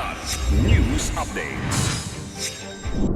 Plus News Updates.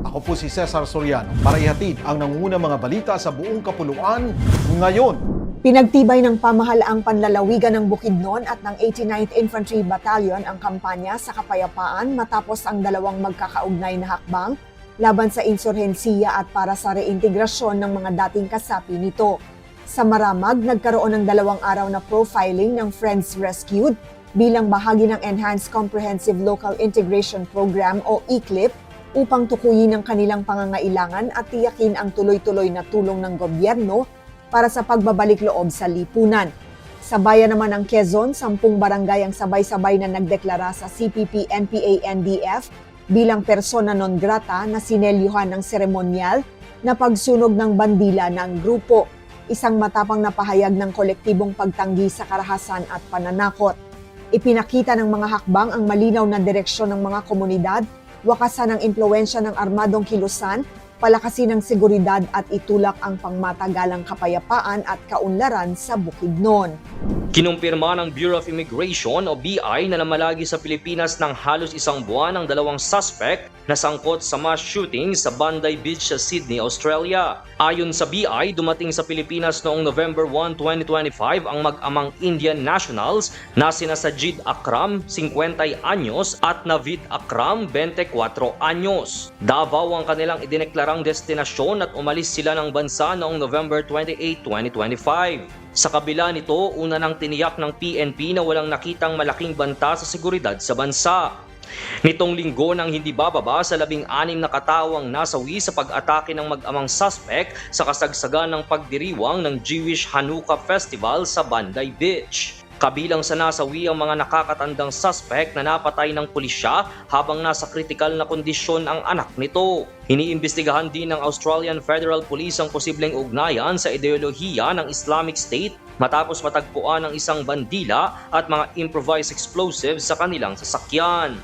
Ako po si Cesar Soriano para ihatid ang nangungunang mga balita sa buong kapuluan ngayon. Pinagtibay ng pamahalaang panlalawigan ng Bukidnon at ng 89th Infantry Battalion ang kampanya sa kapayapaan matapos ang dalawang magkakaugnay na hakbang laban sa insurhensiya at para sa reintegrasyon ng mga dating kasapi nito. Sa Maramag, nagkaroon ng 2 araw na profiling ng Friends Rescued bilang bahagi ng Enhanced Comprehensive Local Integration Program o ECLIP upang tukuyin ang kanilang pangangailangan at tiyakin ang tuloy-tuloy na tulong ng gobyerno para sa pagbabalik loob sa lipunan. Sa bayan naman ng Quezon, 10 barangay ang sabay-sabay na nagdeklara sa CPP-NPA-NDF bilang persona non grata na sinelyuhan ng seremonyal na pagsunog ng bandila ng grupo, isang matapang na pahayag ng kolektibong pagtanggi sa karahasan at pananakot. Ipinakita ng mga hakbang ang malinaw na direksyon ng mga komunidad, wakasan ang impluwensya ng armadong kilusan, palakasin ang seguridad at itulak ang pangmatagalang kapayapaan at kaunlaran sa Bukidnon. Kinumpirma ng Bureau of Immigration o BI na namalagi sa Pilipinas ng halos 1 buwan ang 2 suspect na sangkot sa mass shooting sa Bondi Beach sa Sydney, Australia. Ayon sa BI, dumating sa Pilipinas noong November 1, 2025 ang mag-amang Indian nationals na sina Sajid Akram, 50 anyos at Navid Akram, 24 anyos. Davao ang kanilang idineklarang destinasyon at umalis sila ng bansa noong November 28, 2025. Sa kabila nito, una nang tiniyak ng PNP na walang nakitang malaking banta sa seguridad sa bansa. Nitong linggo nang hindi bababa sa 16 na katawang nasawi sa pag-atake ng mag-amang suspect sa kasagsagan ng pagdiriwang ng Jewish Hanukkah Festival sa Bondi Beach. Kabilang sa nasawi ang mga nakakatandang suspect na napatay ng pulisya habang nasa kritikal na kondisyon ang anak nito. Iniimbestigahan din ng Australian Federal Police ang posibleng ugnayan sa ideolohiya ng Islamic State matapos matagpuan ang isang bandila at mga improvised explosives sa kanilang sasakyan.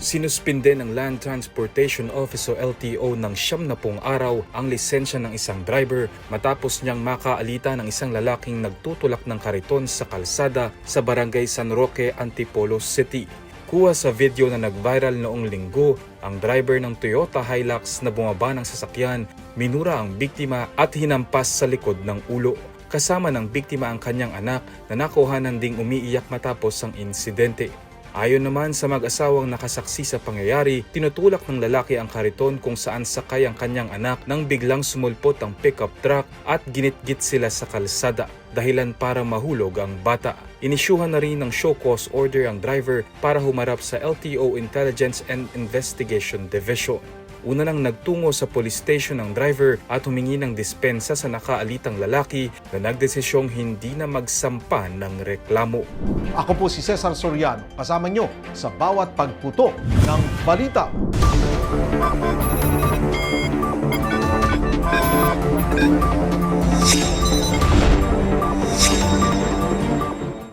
Sinuspinde ng Land Transportation Office o LTO ng 70 araw ang lisensya ng isang driver matapos niyang makaalita ng isang lalaking nagtutulak ng kariton sa kalsada sa Barangay San Roque, Antipolo City. Kuha sa video na nag-viral noong linggo, ang driver ng Toyota Hilux na bumaba ng sasakyan, minura ang biktima at hinampas sa likod ng ulo. Kasama ng biktima ang kanyang anak na nakuhanan ding umiiyak matapos ang insidente. Ayon naman sa mag-asawang nakasaksi sa pangyayari, tinutulak ng lalaki ang kariton kung saan sakay ang kanyang anak nang biglang sumulpot ang pickup truck at ginitgit sila sa kalsada, dahilan para mahulog ang bata. Inisyuhan na rin ng show cause order ang driver para humarap sa LTO Intelligence and Investigation Division. Una nang nagtungo sa police station ang driver at humingi ng dispensa sa nakaalitang lalaki na nagdesisyong hindi na magsampa ng reklamo. Ako po si Cesar Soriano, kasama nyo sa bawat pagputo ng balita.